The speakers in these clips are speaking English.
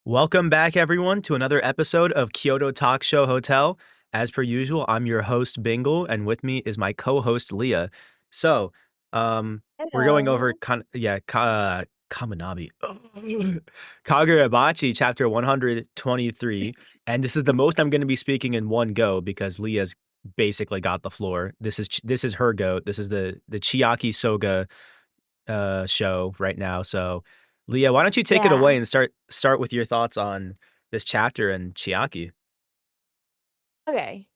Welcome back, everyone, to another episode of Kyoto Talkshow Hotel. As per usual, I'm your host, Bingle, and with me is my co-host, Leah. So, we're going over, Hello. Kaminabi. Kagurabachi, chapter 123, and this is the most I'm going to be speaking in one go because Leah's basically got the floor. This is her go. This is the Chiaki Soga show right now. So, Leah, why don't you take it away Yeah. and start with your thoughts on this chapter and Chiaki? Okay.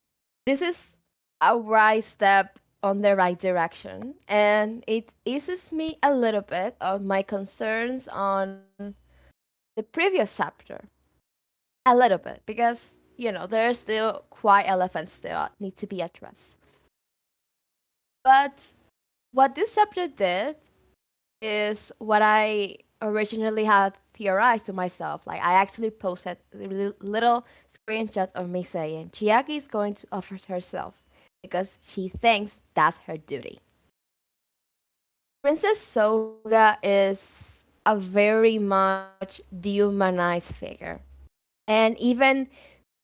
This is a right step on the right direction, and it eases me a little bit of my concerns on the previous chapter. A little bit, because, there's still quite elephants that need to be addressed. But what this chapter did is what I originally had theorized to myself. Like, I actually posted a little screenshot of me saying Chiaki is going to offer herself because she thinks that's her duty. Princess Soga is a very much dehumanized figure. And even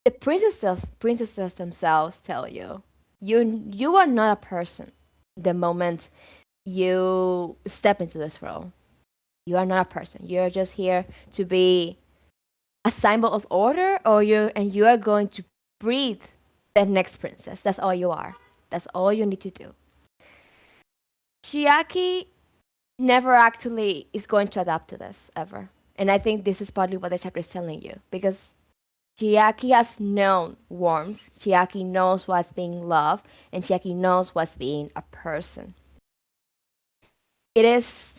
the princesses themselves tell you, you are not a person the moment you step into this role. You are not a person. You're just here to be a symbol of order, you are going to breed the next princess. That's all you are. That's all you need to do. Chiaki never actually is going to adapt to this ever. And I think this is partly what the chapter is telling you. Because Chiaki has known warmth, Chiaki knows what's being loved, and Chiaki knows what's being a person. It is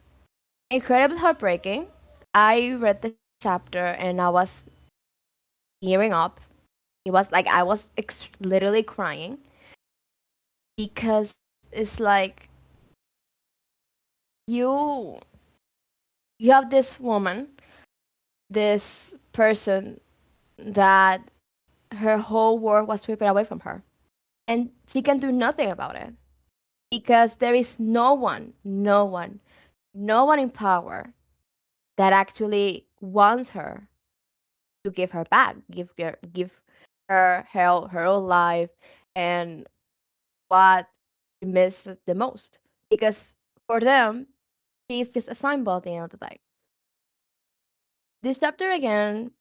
incredibly heartbreaking. I read the chapter and I was tearing up. It was like I was literally crying because it's like you you have this woman, this person that her whole world was stripped away from her, and she can do nothing about it because there is no one in power that actually wants her to give her back, give her own life and what she missed the most. Because for them, she's just a symbol at the end of the day. This chapter again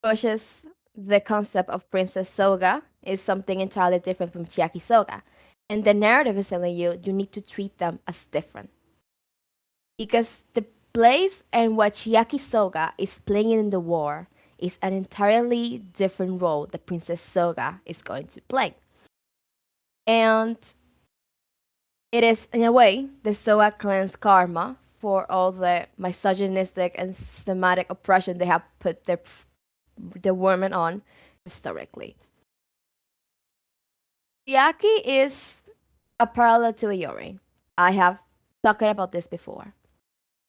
pushes the concept of Princess Soga is something entirely different from Chiaki Soga. And the narrative is telling you you need to treat them as different. Because the place and what Chiaki Soga is playing in the war is an entirely different role that Princess Soga is going to play. And it is, in a way, the Soga clan's karma for all the misogynistic and systematic oppression they have put the women on historically. Chiaki is a parallel to Iori. I have talked about this before.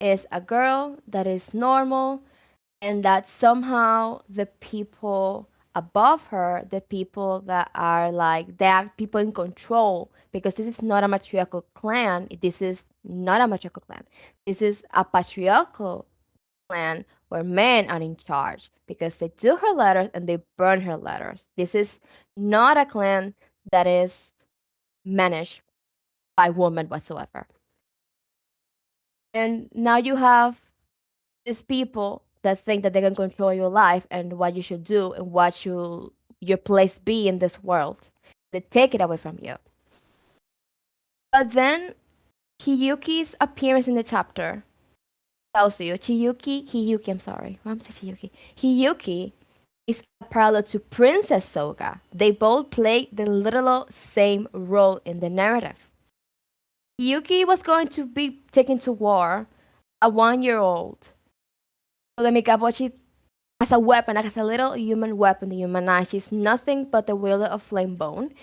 Is a girl that is normal and that somehow the people above her, the people that are like that people in control, because this is not a matriarchal clan, this is not a matriarchal clan. This is a patriarchal clan where men are in charge because they do her letters and they burn her letters. This is not a clan that is managed by women whatsoever. And now you have these people that think that they can control your life and what you should do and what should your place be in this world. They take it away from you. But then Hiyuki's appearance in the chapter tells you Hiyuki, I'm sorry. Why am I saying Hiyuki? Hiyuki is a parallel to Princess Soga. They both play the literal same role in the narrative. Hiyuki was going to be taken to war, a 1 year old. So the Mikabochi as a weapon, like as a little human weapon, the human eye, she's nothing but the wielder of flame bone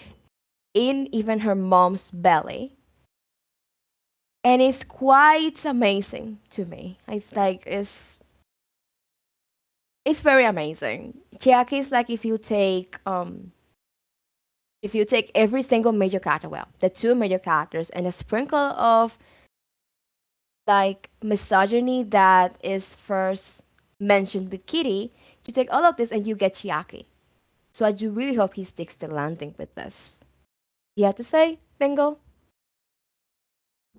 in even her mom's belly. And it's quite amazing to me. It's very amazing. Chiaki is like if you take every single major character, well, the two major characters and a sprinkle of like misogyny that is first mentioned with Kitty, You take all of this and you get Chiaki. So I do really hope he sticks the landing with this. You have to say, Bingo?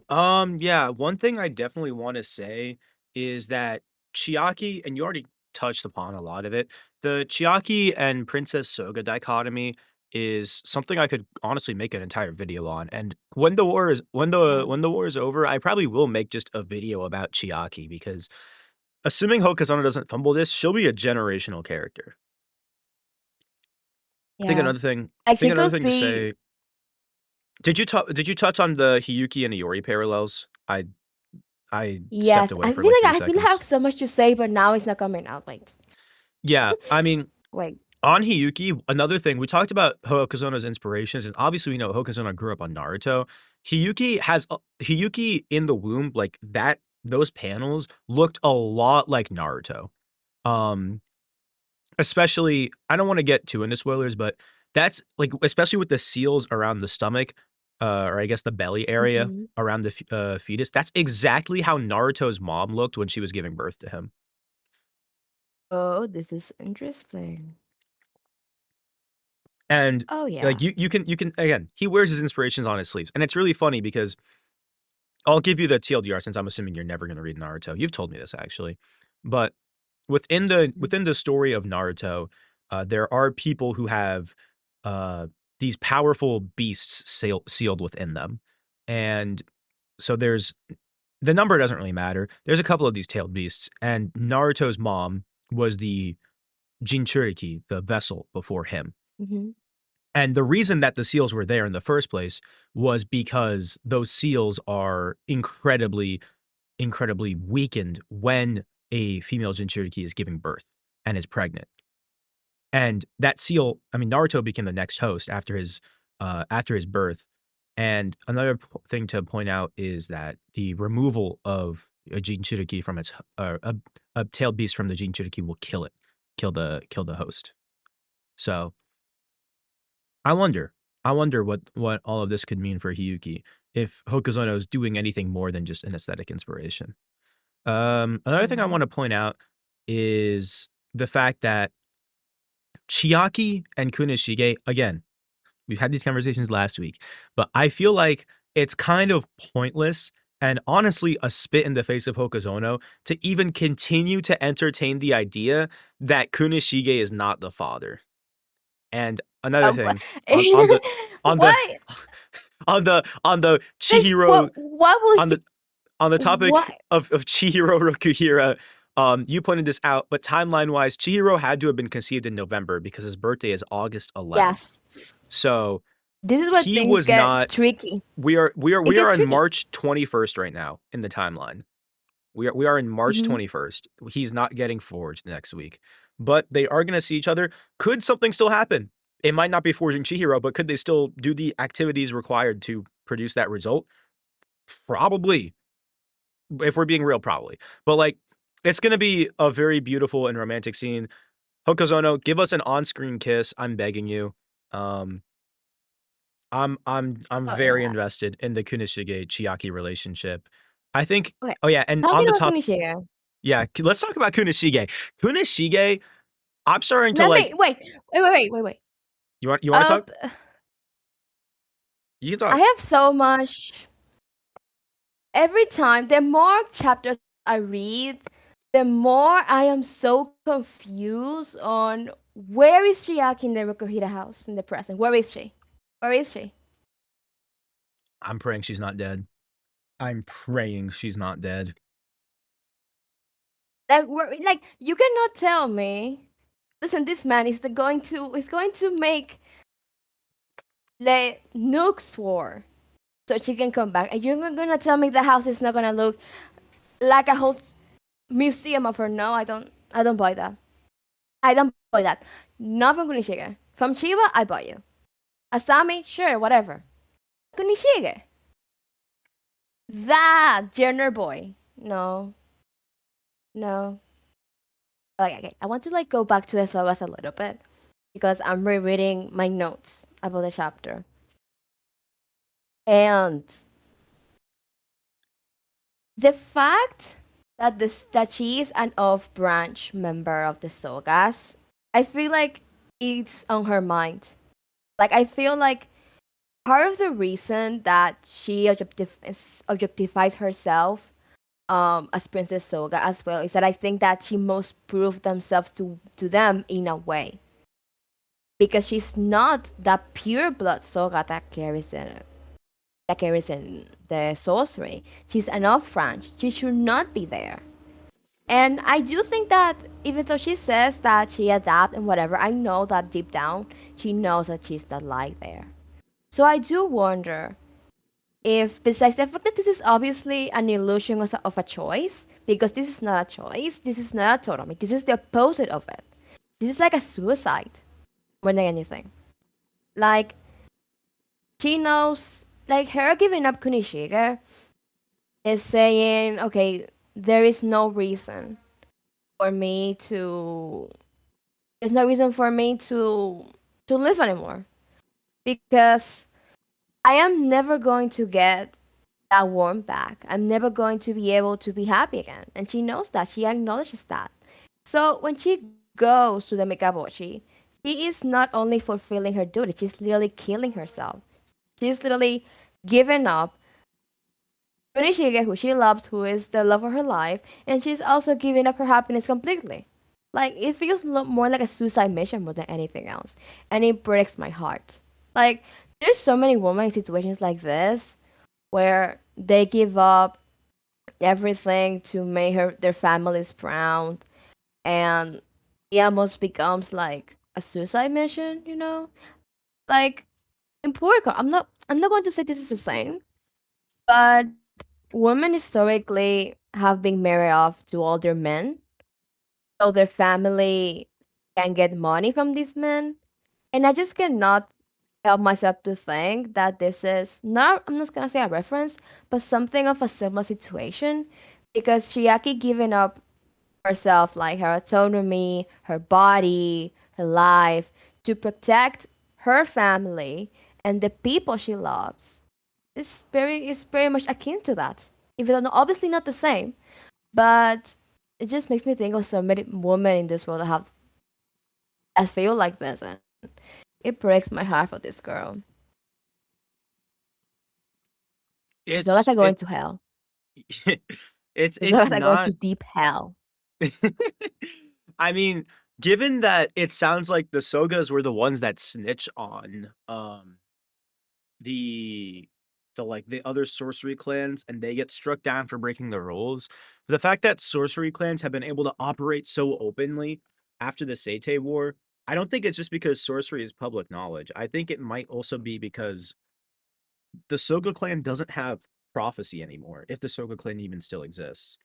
Yeah, one thing I definitely want to say is that Chiaki, and you already touched upon a lot of it, the Chiaki and Princess Soga dichotomy is something I could honestly make an entire video on. And when the war is Yeah. when the war is over, I probably will make just a video about Chiaki because assuming Hokuzono doesn't fumble this, she'll be a generational character. I think Yeah. think She another could thing to be. say, did you touch on the Hiyuki and Iori parallels? I stepped Yes. away for like 3 I really have seconds. so much to say, but now it's not coming out. Wait. Yeah, I mean, Wait. on Hiyuki, another thing, we talked about Hokuzono's inspirations, and obviously we know Hokuzono grew up on Naruto. Hiyuki in the womb, like that, those panels looked a lot like Naruto. Um, Especially, I don't want to get too into spoilers, but that's like, especially with the seals around the stomach, or I guess the belly area Hmm. around the fetus. That's exactly how Naruto's mom looked when she was giving birth to him. Oh, this is interesting. And Oh, like yeah. you can again, he wears his inspirations on his sleeves. And it's really funny because I'll give you the TLDR since I'm assuming you're never going to read Naruto. You've told me this actually. But Mhm. within the story of Naruto, there are people who have uh these powerful beasts sealed within them. And so there's the number doesn't really matter. There's a couple of these tailed beasts and Naruto's mom was the Jinchuriki, the vessel before him. Mhm. And the reason that the seals were there in the first place was because those seals are incredibly weakened when a female Jinchuriki is giving birth and is pregnant. And that seal, I mean, Naruto became the next host after his birth. And another thing to point out is that the removal of a Jinchuriki from its a tailed beast from the Jinchuriki will kill the host. So I wonder. I wonder what all of this could mean for Hiyuki if Hokuzono is doing anything more than just an aesthetic inspiration. Another thing I Mhm. want to point out is the fact that Chiaki and Kunishige, again, we've had these conversations last week, but I feel like it's kind of pointless and honestly a spit in the face of Hokuzono to even continue to entertain the idea that Kunishige is not the father. And another What? thing on the on the What? on the Like, Chihiro what will on he? the topic What? of Chihiro Rokuhira, you pointed this out, but timeline wise, Chihiro had to have been conceived in November because his birthday is August 11th. Yes. So This is where he things was get not. tricky. It We are gets on tricky. March 21st right now in the timeline. We are in March Hmm. 21st. He's not getting forged next week, but they are going to see each other. Could something still happen? It might not be forging Chihiro, but could they still do the activities required to produce that result? Probably. If we're being real, probably. But like, it's going to be a very beautiful and romantic scene. Hokuzono, give us an on-screen kiss. I'm begging you. Um, I'm Oh very yeah. invested in the Kunishige Chiaki relationship. I think. Okay. Oh yeah, and on Talking the about top, Kunishige. yeah. Let's talk about Kunishige. Kunishige, I'm starting to Let like. me wait. You want to Uh, talk? You can I talk. have so much. Every time, the more chapters I read, the more I am so confused on where is Chiaki in the Rokuhira house in the present. Where is she? Where is she? I'm praying she's not dead. I'm praying she's not dead. Like you cannot tell me. Listen, this man is going to make the Nook's war so she can come back, and you're gonna tell me the house is not gonna look like a whole museum of her? No, I don't buy that. I don't buy that. Not from Kunishige. From Chiba, I buy you. Asami, sure, whatever. Kunishige, that genre boy. No, no. Okay, I want to like go back to SOS a little bit because I'm rereading my notes about the chapter. And the fact that she is an off branch member of the Sogas. I feel like it's on her mind. Like I feel like part of the reason that she objectifies herself as Princess Soga as well is that I think that she most proved themselves to them in a way because she's not that pure blood Soga that carries in the sorcery. She's an off branch. She should not be there. And I do think that even though she says that she adapt and whatever, I know that deep down she knows that she's not like there. So I do wonder if, besides the fact that this is obviously an illusion of a choice, because this is not a choice, this is not autonomy, this is the opposite of it. This is like a suicide more than anything. Like she knows, like her giving up Kunishige is saying, okay, there is no reason for me to there's no reason for me to live anymore because I am never going to get that warmth back. I'm never going to be able to be happy again. And she knows that. She acknowledges that. So when she goes to the Mikaboshi, she is not only fulfilling her duty, she's literally killing herself. She's literally giving up Kunishige, who she loves, who is the love of her life, and she's also giving up her happiness completely. Like, it feels more like a suicide mission more than anything else. And it breaks my heart. Like, there's so many women in situations like this where they give up everything to make their families proud, and it almost becomes like a suicide mission, you know? Like, in Portugal, I'm not going to say this is the same, but women historically have been married off to older men, so their family can get money from these men. And I just cannot help myself to think that this is not, I'm not gonna say a reference, but something of a similar situation because Chiaki giving up herself, like her autonomy, her body, her life, to protect her family and the people she loves. Is very much akin to that. Even though obviously not the same, but it just makes me think of so many women in this world that feel like this, and it breaks my heart for this girl. As long as It's I go it into hell, as long it's as I go not. into deep hell. I mean, given that it sounds like the Sogas were the ones that snitch on the the other sorcery clans and they get struck down for breaking the rules. The fact that sorcery clans have been able to operate so openly after the Seitei War, I don't think it's just because sorcery is public knowledge. I think it might also be because the Soga clan doesn't have prophecy anymore, if the Soga clan even still exists,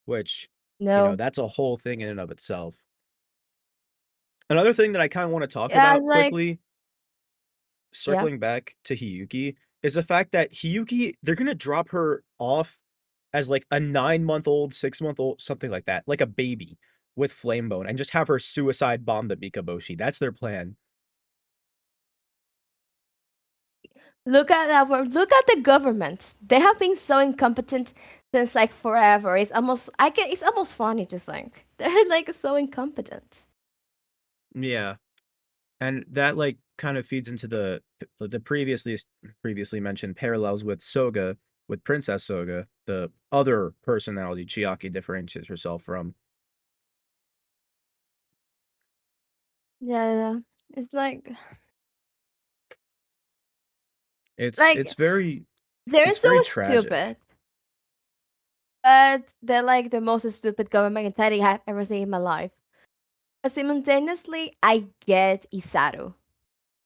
which, No, that's a whole thing in and of itself. Another thing that I kind of want to talk yeah, it's about like quickly, yeah. circling back to Hiyuki, is the fact that Hiyuki, they're gonna drop her off as like a 9 month old, 6 month old, something like that, like a baby with Flamebone, and just have her suicide bomb the Mikaboshi. That's their plan. Look at that word. Look at the government. They have been so incompetent since like forever. It's almost I can. It's almost funny to think they're like so incompetent. Yeah, and that kind of feeds into the previously mentioned parallels with Soga, with Princess Soga, the other personality Chiaki differentiates herself from. Yeah, yeah. It's It's like very they're it's so very stupid, tragic. but they're like the most stupid government entity I've ever seen in my life. But simultaneously, I get Isaru.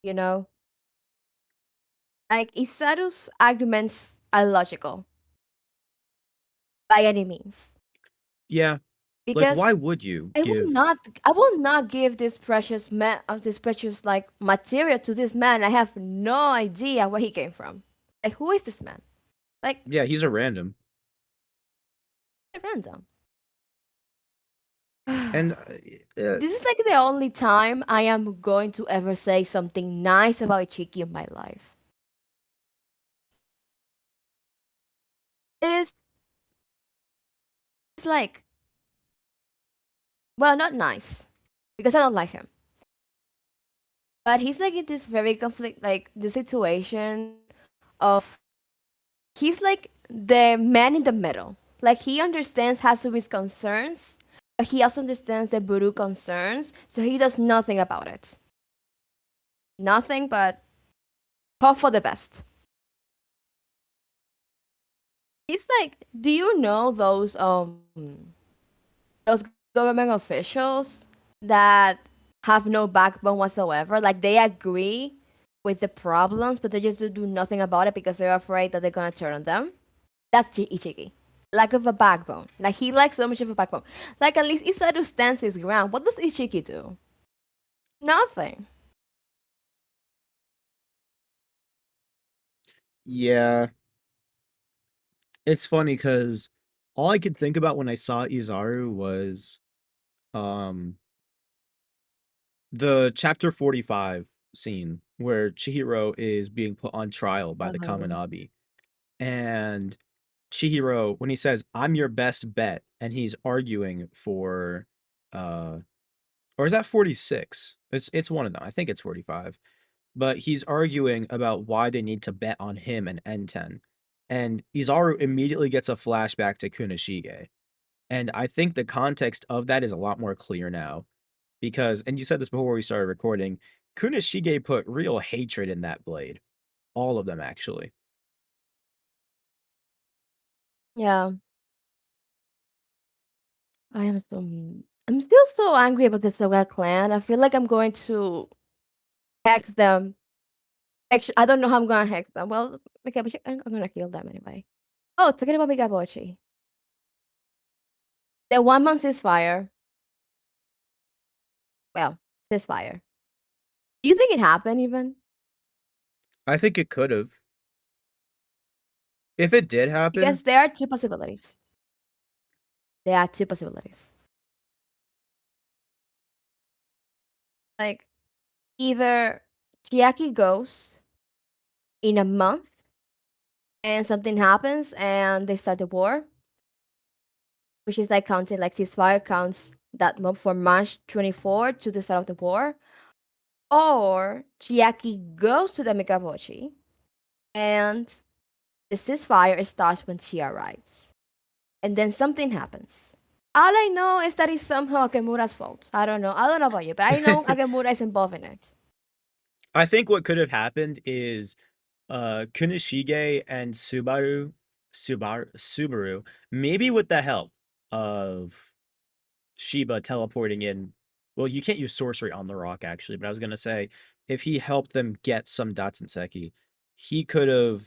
You know, like Isaru's arguments are logical by any means Yeah, like because why would you I will give not I will not give this precious man of this precious like material to this man. I have no idea where he came from. Like who is this man? Like Yeah, he's a random. random. And This is like the only time I am going to ever say something nice about Chiki in my life. It is he's like, well, not nice because I don't like him. But he's like in this very conflict, like the situation of he's like the man in the middle. Like he understands Hasumi's concerns, but he also understands the Buru concerns, so he does nothing about it. Nothing but hope for the best. He's like, do you know those government officials that have no backbone whatsoever? Like they agree with the problems, but they just do nothing about it because they're afraid that they're gonna turn on them. That's Ichiki. Lack of a backbone. Like he lacks so much of a backbone. Like at least Isadu stands his ground. What does Ichiki do? Nothing. Yeah, it's funny because all I could think about when I saw Izaru was um the chapter 45 scene where Chihiro is being put on trial by the Um, Kaminabi. And Chihiro, when he says, "I'm your best bet," and he's arguing for uh or is that 46? It's one of them. I think it's 45. But he's arguing about why they need to bet on him and N10. And Izaru immediately gets a flashback to Kunishige. And I think the context of that is a lot more clear now. Because, and you said this before we started recording, Kunishige put real hatred in that blade. All of them, actually. yeah. I'm still so angry about the Soga clan. I feel like I'm going to hex them. Actually, I don't know how I'm gonna hex them. Well, Mikabochi, I'm gonna kill them anyway. Oh, talking about Mikabochi. The 1 month ceasefire. Well, ceasefire. Do you think it happened even? I think it could have. If it did happen, Because there are two possibilities. There are two possibilities. Like either Chiaki goes in a month and something happens and they start the war, which is like counting like ceasefire counts that month from March 24 to the start of the war, or Chiaki goes to the Mikabochi and the ceasefire starts when she arrives, and then something happens. All I know is that it's somehow Akemura's fault. I don't know. I don't know about you, but I know Akemura is involved in it. I think what could have happened is Kunishige and Subaru, maybe with the help of Shiba teleporting in. Well, you can't use sorcery on the rock actually, but I was gonna say if he helped them get some Datsenseki, he could have.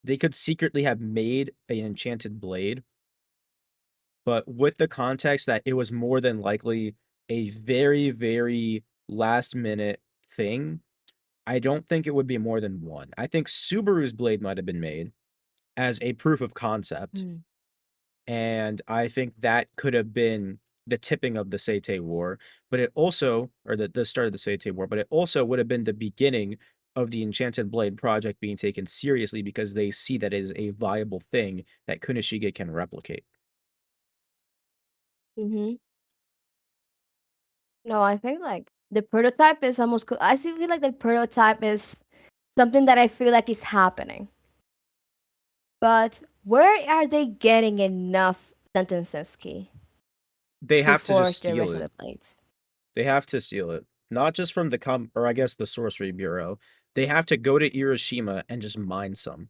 They could secretly have made an enchanted blade, but with the context that it was more than likely a very, very last minute thing, I don't think it would be more than one. I think Subaru's blade might have been made as a proof of concept, Mm. and I think that could have been the tipping of the Seitei War, but it also, or the start of the Seitei War, but it also would have been the beginning of the Enchanted Blade project being taken seriously because they see that it is a viable thing that Kunishige can replicate. Mm-hmm. No, I think like the prototype is almost. I still feel like the prototype is something that I feel like is happening. But where are they getting enough sentences key They to have to just forge the steal rest of it. the blades? They have to steal it. Not just from or I guess the Sorcery Bureau. They have to go to Hiroshima and just mine some.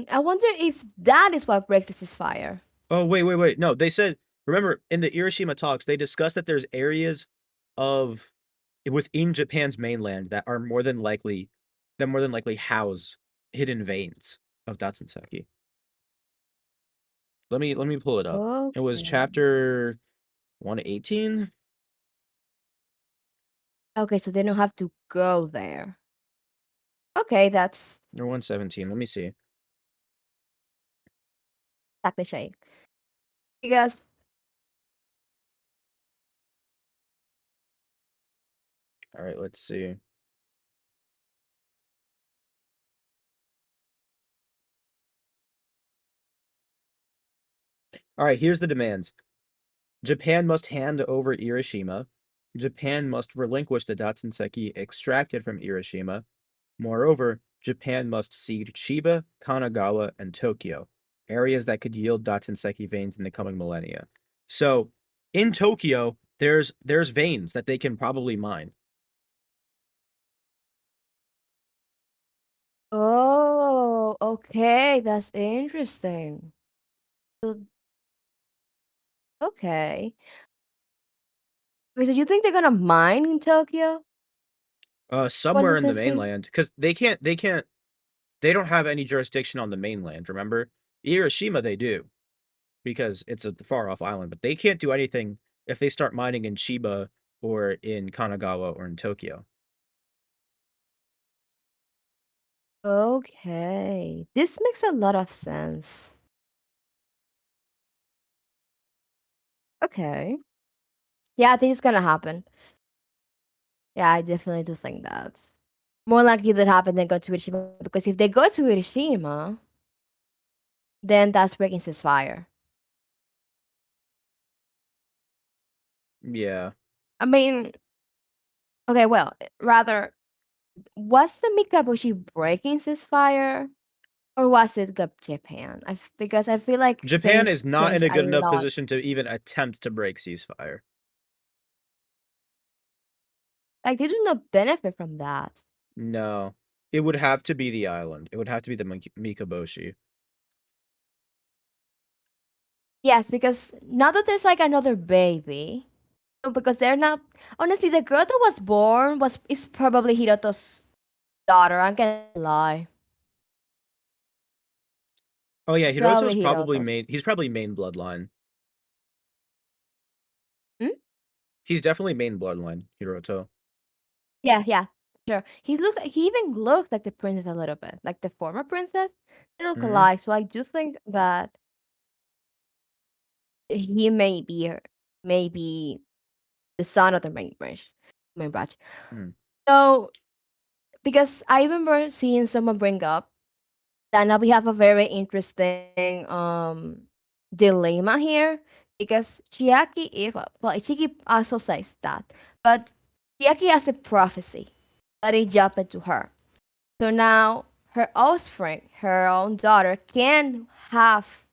I wonder if that is what breaks this fire. Oh, wait. No, they said, remember, in the Hiroshima talks, they discussed that there's areas of within Japan's mainland that more than likely house hidden veins of Datsenseki. Let me pull it up. It was Okay. chapter 118 Okay, so they don't have to go there. Okay, that's or 117. Let me see. exactly shade. Because All right, let's see. All right, here's the demands. Japan must hand over Hiroshima. Japan must relinquish the Datsenseki extracted from Hiroshima. Moreover, Japan must cede Chiba, Kanagawa, and Tokyo, areas that could yield Datsenseki veins in the coming millennia. So, in Tokyo, there's veins that they can probably mine. Oh, okay, that's interesting. So, okay. Okay, so you think they're gonna mine in Tokyo? What Somewhere does in the this mean? mainland, because they don't have any jurisdiction on the mainland. Remember, Hiroshima they do because it's a far off island, but they can't do anything if they start mining in Chiba or in Kanagawa or in Tokyo. Okay, this makes a lot of sense. Okay. Yeah, I think it's gonna happen. Yeah, I definitely do think that. More likely that happen than go to Hiroshima because if they go to Hiroshima, then that's breaking ceasefire. Yeah, I mean, okay, well, rather, was the Mikabushi breaking ceasefire or was it Japan? Because I feel like Japan things is not in change a a good enough lot. position to even attempt to break ceasefire. Like they do not benefit from that. No, it would have to be the island. It would have to be the Mikaboshi. Yes, because now that there's like another baby, because they're not honestly the girl that was born was is probably Hiroto's daughter. I'm gonna lie. Oh yeah, It's Hiroto's probably probably Hiroto's. main. He's probably main bloodline. Hmm? He's definitely main bloodline, Hiroto. Yeah, yeah, sure. He even looked like the princess a little bit, like the former princess. They look Hmm. alike, so I do think that he may be the son of the main branch. Hmm. So because I remember seeing someone bring up that now we have a very interesting dilemma here because Chiaki is well Chiaki also says that, but Chiaki has a prophecy that it jumped into her. So now her offspring, her own daughter, can have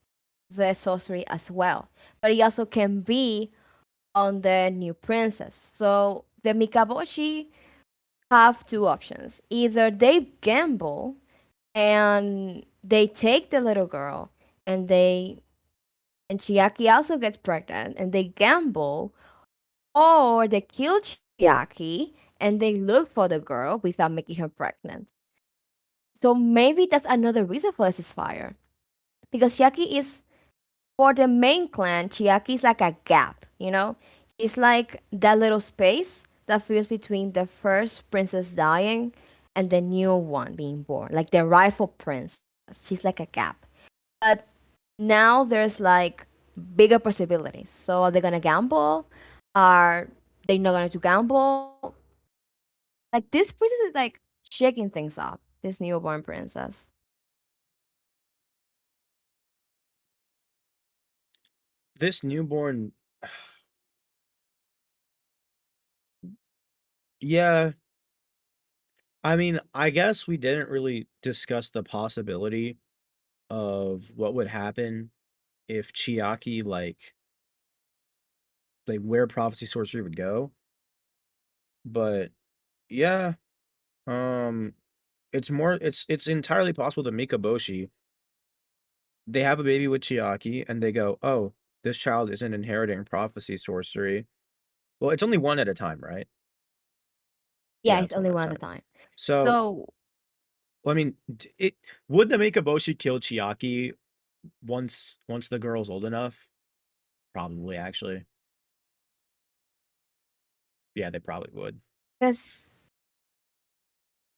the sorcery as well, but it also can be on the new princess. So the Mikaboshi have two options: either they gamble and they take the little girl and and Chiaki also gets pregnant and they gamble, or they kill Chiaki and they look for the girl without making her pregnant. So maybe that's another reason for this fire. Because Chiaki is for the main clan, Chiaki is like a gap, you know? It's like that little space that fills between the first princess dying and the new one being born. Like the rightful princess. She's like a gap. But now there's like bigger possibilities. So are they gonna gamble? Are they not gonna do gamble? Like this princess is like shaking things up. This newborn princess. This newborn, yeah. I mean, I guess we didn't really discuss the possibility of what would happen if Chiaki like where prophecy sorcery would go. But yeah, um, it's entirely possible that Mikaboshi they have a baby with Chiaki and they go, oh, this child isn't inheriting prophecy sorcery. Well, it's only one at a time, right? Yeah, Yeah, it's it's one only at a one at a time. time. So, So well, I mean, it would the Mikaboshi kill Chiaki once the girl's old enough? Probably, actually. Yeah, they probably would. this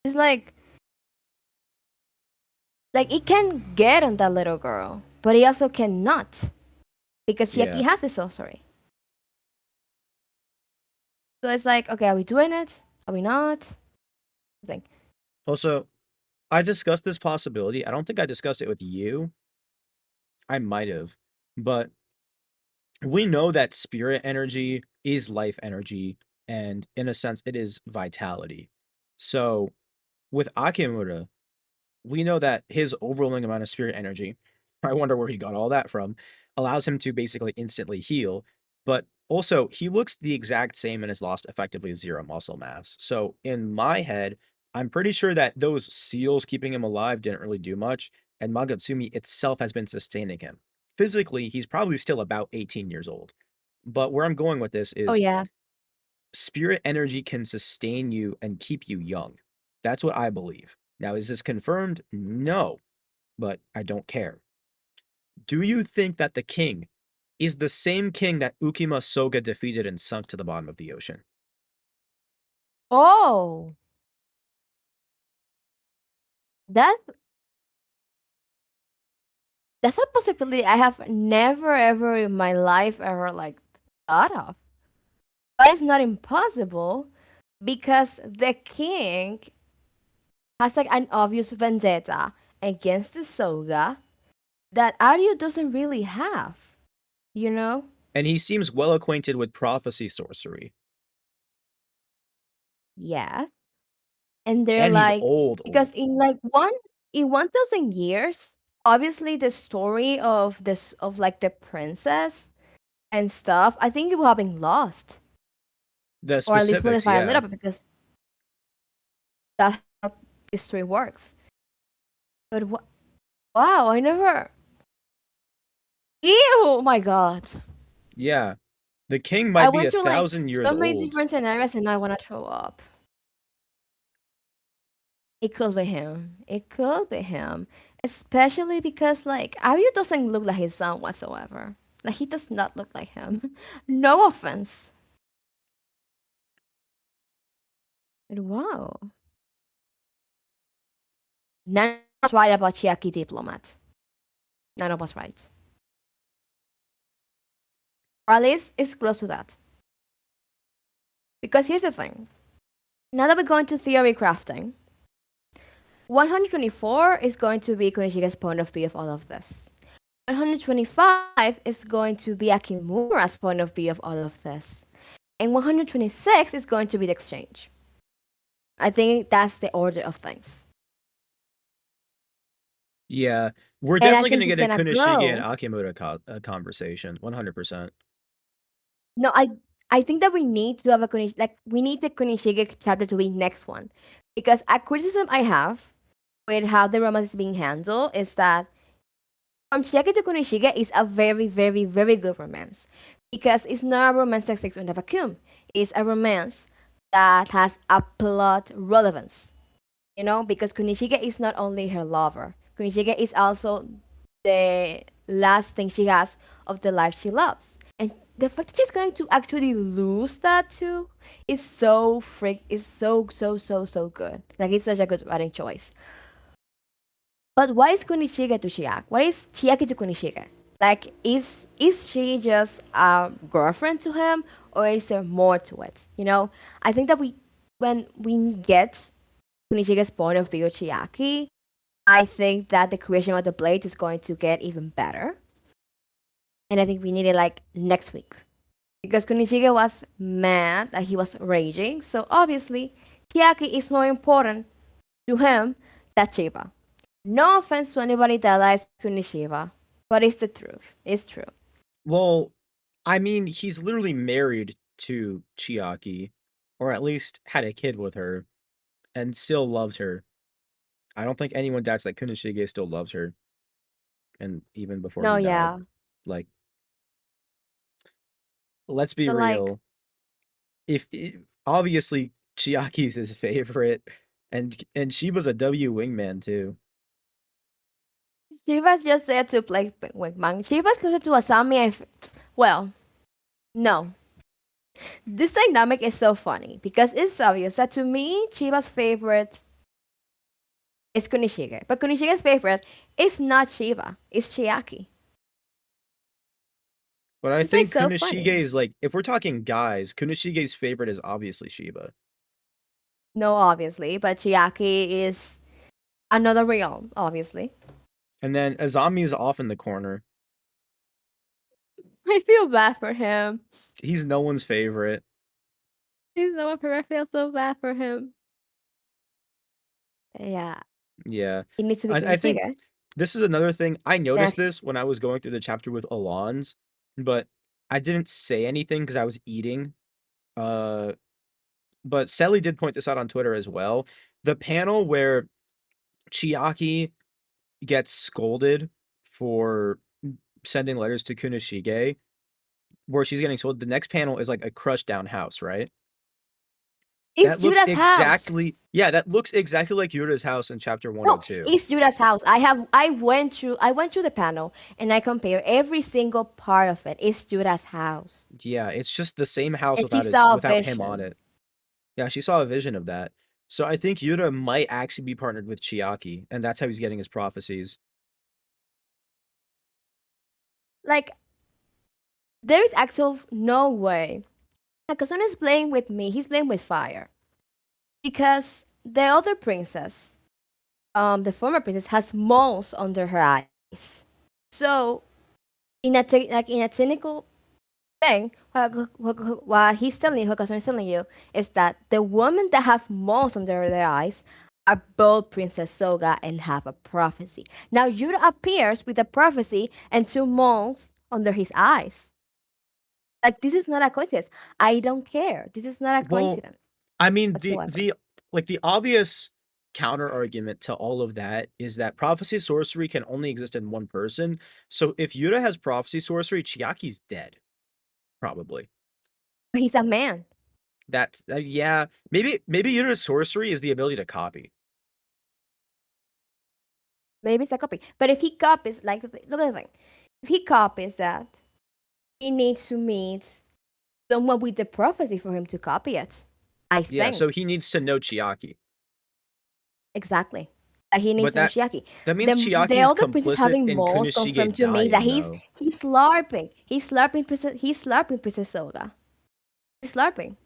it's like it can get on that little girl, but it also cannot because Chiaki Yeah. has the sorcery. So it's like, okay, are we doing it? Are we not? I think. Also, I discussed this possibility. I don't think I discussed it with you. I might have, but we know that spirit energy is life energy, and in a sense, it is vitality. So with Akimura, we know that his overwhelming amount of spirit energy, I wonder where he got all that from, allows him to basically instantly heal. But also, he looks the exact same and has lost effectively zero muscle mass. So in my head, I'm pretty sure that those seals keeping him alive didn't really do much, and Magatsumi itself has been sustaining him. Physically, he's probably still about 18 years old. But where I'm going with this Oh is yeah. spirit energy can sustain you and keep you young. That's what I believe. Now, is this confirmed? No, but I don't care. Do you think that the king is the same king that Ukima Soga defeated and sunk to the bottom of the ocean? Oh, that's that's a possibility I have never ever in my life ever like thought of. But it's not impossible because the king has like an obvious vendetta against the Soga that Aryu doesn't really have, you know? And he seems well acquainted with prophecy sorcery. Yes. And they're And he's like, old, because old. in 1,000 years, obviously the story of this of like the princess and stuff, I think it will have been lost, The or at least specifics, modify a yeah. little bit because that's how history works. But wow, I never. Ew! Oh my god. Yeah. The king I might be went a through like thousand years so many old. different scenarios and I want to throw up. It could be him. It could be him. Especially because like Aryu doesn't look like his son whatsoever. Like he does not look like him. No offense. But wow. None of us right about Chiaki diplomat. None of us right. Or at least it's close to that. Because here's the thing. Now that we're going to theory crafting, 124 is going to be Konishige's point of view of all of this. 125 is going to be Akimura's point of view of all of this. And 126 is going to be the exchange. I think that's the order of things. Yeah. We're And I definitely going think to it's get a gonna Kunishige and grow. Akimura conversation. 100%. No, I think that we need to have a Kunish like we need the Kunishige chapter to be next one. Because a criticism I have with how the romance is being handled is that from Chiaki to Kunishige is a very, very, very good romance. Because it's not a romance that exists in a vacuum. It's a romance that has a plot relevance. You know, because Kunishige is not only her lover. Kunishige is also the last thing she has of the life she loves. And the fact that she's going to actually lose that too is so good. Like it's such a good writing choice. But why is Kunishige to Chiaki? Why is Chiaki to Kunishige? Like, is she just a girlfriend to him, or is there more to it? You know, I think that when we get Kunishige's point of view, Chiaki, I think that the creation of the blade is going to get even better. And I think we need it like next week. Because Kunishige was mad that he was raging, so obviously Chiaki is more important to him than Chiba. No offense to anybody that likes Kunishiba, but it's the truth. It's true. Well, I mean, he's literally married to Chiaki, or at least had a kid with her, and still loves her. I don't think anyone doubts that Kunishige still loves her, and even before No, he died. yeah. Like, let's be But like, real. If obviously Chiaki's his favorite, and she was a W wingman too. Shiba's just there to play wingman. Shiba's closer to Asami. Well, no. This dynamic is so funny because it's obvious that to me, Chiba's favorite is Kunishige. But Kunishige's favorite is not Chiba, it's Chiaki. But I It's like think so Kunishige funny. is like, if we're talking guys, Kunishige's favorite is obviously Shiba. No, obviously, but Chiaki is another realm, obviously. And then Azami is off in the corner. I feel bad for him. He's no one's favorite. He's the one for I feel so bad for him. Yeah, Yeah. he needs to be I think Kunoshige. this is another thing. I Then noticed this when I was going through the chapter with Alon's, but I didn't say anything because I was eating. Uh, but Sally did point this out on Twitter as well. The panel where Chiaki gets scolded for sending letters to Kunoshige, where she's getting scolded. The next panel is like a crushed down house, right? it's That looks Judah's house. exactly, yeah, that looks exactly like Yura's house in chapter No, 102. it's Judah's house. I went through the panel and I compare every single part of it. It's Judah's house. Yeah, it's just the same house And she saw a without him on vision. it. Yeah, she saw a vision of that. So I think Yura might actually be partnered with Chiaki, and that's how he's getting his prophecies. Like, there is actual no way. Like, Kazuna is playing with me. He's playing with fire. Because the other princess, the former princess, has moles under her eyes. So, in a cynical thing, what he's telling you, what Kazuna is telling you, is that the women that have moles under their eyes are both Princess Soga and have a prophecy. Now, Yura appears with a prophecy and two moles under his eyes. Like, this is not a coincidence. I don't care. This is not a Well, coincidence I mean whatsoever. the obvious counter argument to all of that is that prophecy sorcery can only exist in one person. So if Yura has prophecy sorcery, Chiaki's dead, probably. But he's a man. That yeah, maybe Yura's sorcery is the ability to copy. Maybe it's a copy. But if he copies, like, look at the thing. If he copies that, he needs to meet someone with the prophecy for him to copy it. I Yeah, so think. he needs to know Chiaki. Exactly. That he needs But to know Chiaki. that means The Chiaki is other princess complicit having in moles confirmed Kunishige to me that dying, though. he's LARPing. He's LARPing Princess Soga. He's LARPing.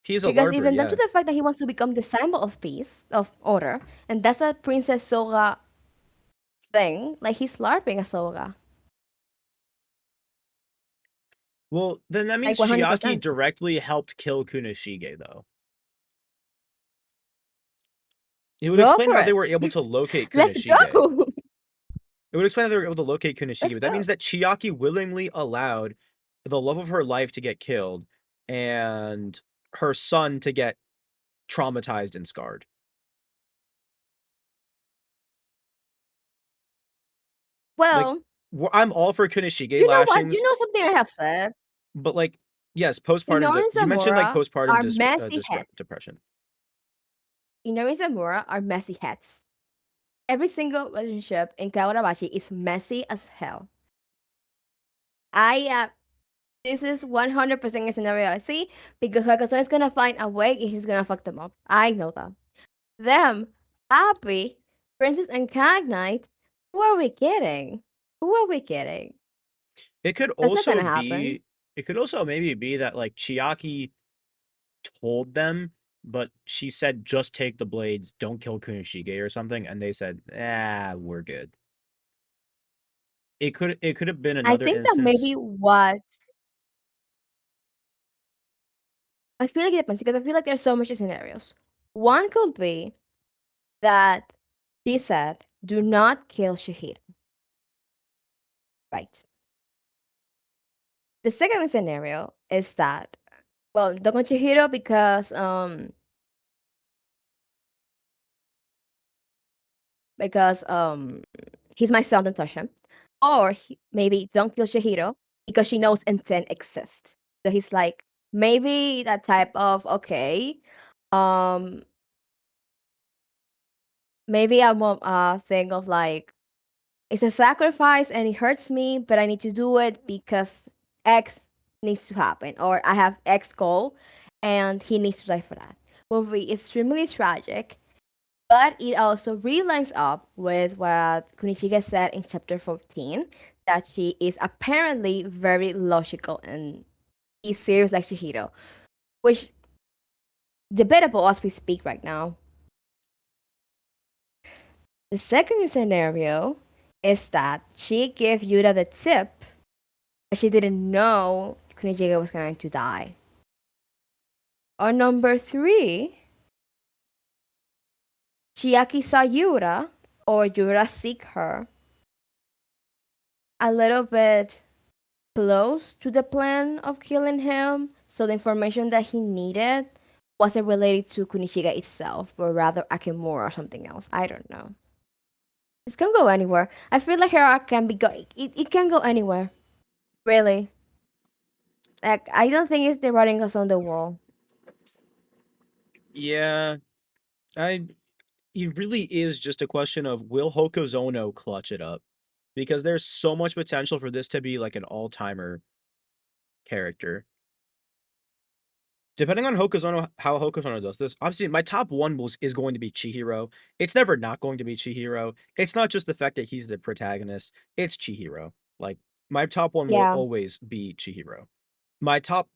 He's a Because LARPer, even down to yeah. the fact that he wants to become the symbol of peace, of order, and that's a Princess Soga thing, like he's LARPing a Soga. Well, then that means Like Chiaki 100%. directly helped kill Kunishige, though. It would Go explain for how they were it. able to locate Let's Kunishige. go. It would explain how they were able to locate Kunishige, Let's but that go. means that Chiaki willingly allowed the love of her life to get killed and her son to get traumatized and scarred. Like, Well, I'm all for Kunishige you know what? You lashings, know something I have said? but like, yes, postpartum. Inori and You mentioned like Zamora postpartum are messy heads. depression. Inori and Zamora are messy heads. Every single relationship in Parallelbachi is messy as hell. I This is 100% a scenario I see because Hakazone is gonna find a way and he's gonna fuck them up. I know that. Them, Happy, Princess and Cognite, who are we kidding? Who are we kidding? It could That's not also gonna happen. be, it could also maybe be that like Chiaki told them, but she said just take the blades, don't kill Kunishige or something, and they said, we're good. It could have been I another think that instance. maybe what I feel like it depends because I feel like there's so much scenarios. One could be that she said, "Do not kill Shihiro." Right. The second scenario is that, well, don't kill Chihiro because he's my son, don't touch him. Or maybe don't kill Shihiro because she knows intent exists. So he's like maybe that type of okay, um, maybe a more thing of like it's a sacrifice and it hurts me, but I need to do it because X needs to happen, or I have X goal and he needs to die for that. Will be extremely tragic, but it also relines up with what Kunichiga said in chapter 14 that she is apparently very logical and is serious like Shihiro, which debatable as we speak right now. The second scenario is that she gave Yuta the tip but she didn't know Kunichiga was going to die. On number three, Chiaki saw Yura, or Yura seek her, a little bit close to the plan of killing him, so the information that he needed wasn't related to Kunichiga itself, but rather Akimura or something else. I don't know. This can go anywhere. I feel like her arc can be it can go anywhere. Really. Like I don't think it's the writing us on the wall. Yeah, I it really is just a question of will Hokozono clutch it up? Because there's so much potential for this to be like an all-timer character. Depending on Hokozono, how Hokozono does this, obviously my top one is going to be Chihiro. It's never not going to be Chihiro. It's not just the fact that he's the protagonist, it's Chihiro. Like my top one will Yeah. always be Chihiro. My top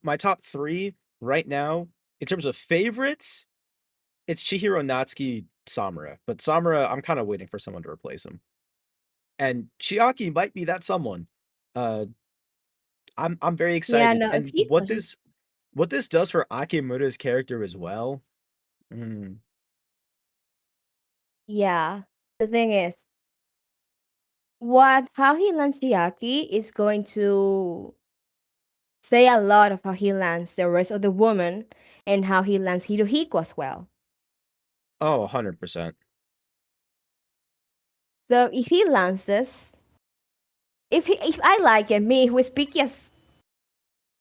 three right now, in terms of favorites, it's Chihiro, Natsuki, Samura. But Samura, I'm kind of waiting for someone to replace him. And Chiaki might be that someone. Uh I'm very Yeah, excited. no, if And he clutches. what this does for Akimura's character as well. Mm, Yeah. The thing is, what how he lands Chiaki is going to say a lot of how he lands the rest of the woman and how he lands Hirohiko as well. oh, 100%. So if he lands this, if I like it, me who is picky as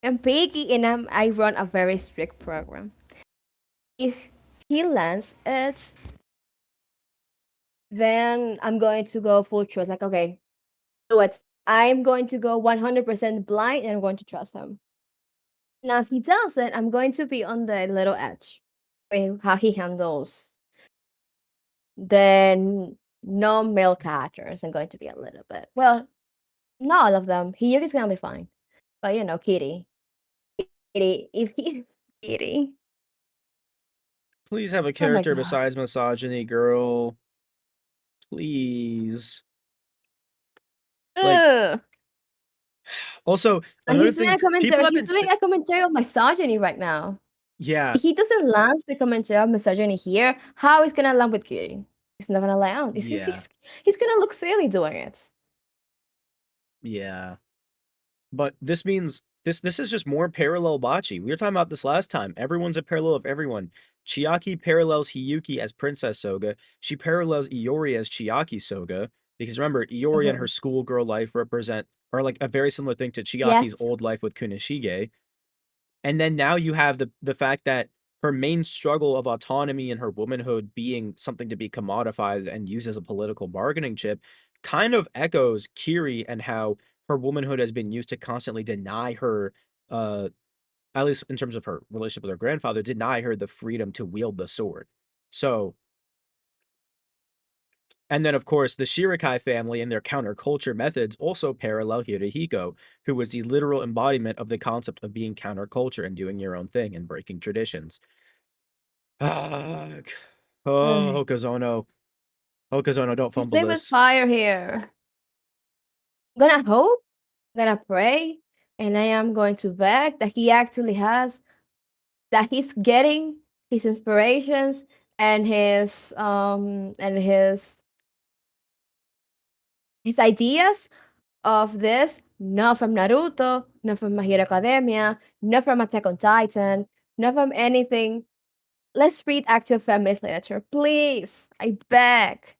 I'm picky and I run a very strict program. If he lands it, then I'm going to go full trust. Like, okay, do it. I'm going to go 100% blind and I'm going to trust him. Now, if he doesn't, I'm going to be on the little edge with how he handles the non-male characters. I'm going to be a little bit. Well, not all of them. Hiyuki's gonna be fine. But you know, Kitty. Kitty, if he Kitty. Please have a Oh my character god. besides misogyny, girl. Please. Like, Ugh. also, And another thing, people have he's been, doing a commentary of misogyny right now. yeah, If he doesn't land the commentary of misogyny here, how is gonna land with Kitty? He's not gonna land. yeah, He's gonna look silly doing it. yeah. But this means this is just more parallel bocce. We were talking about this last time. Everyone's a parallel of everyone. Chiaki parallels Hiyuki as Princess Soga. She parallels Iori as Chiaki Soga. Because remember, Iori and her Mhm. schoolgirl life are like a very similar thing to Chiaki's Yes. old life with Kunishige. And then now you have the fact that her main struggle of autonomy and her womanhood being something to be commodified and used as a political bargaining chip kind of echoes Kiri and how her womanhood has been used to constantly deny her, at least in terms of her relationship with her grandfather, deny her the freedom to wield the sword. So, and then of course the Shirikai family and their counterculture methods also parallel Hirohiko, who was the literal embodiment of the concept of being counterculture and doing your own thing and breaking traditions. Ah, oh, Ugh. Hokazono. Hokazono, don't He's fumble playing with this. fire here. I'm gonna hope, I'm gonna pray, and I am going to beg that he actually has that he's getting his inspirations and his ideas of this not from Naruto, not from My Hero Academia, not from Attack on Titan, not from anything. Let's read actual feminist literature, please. I beg.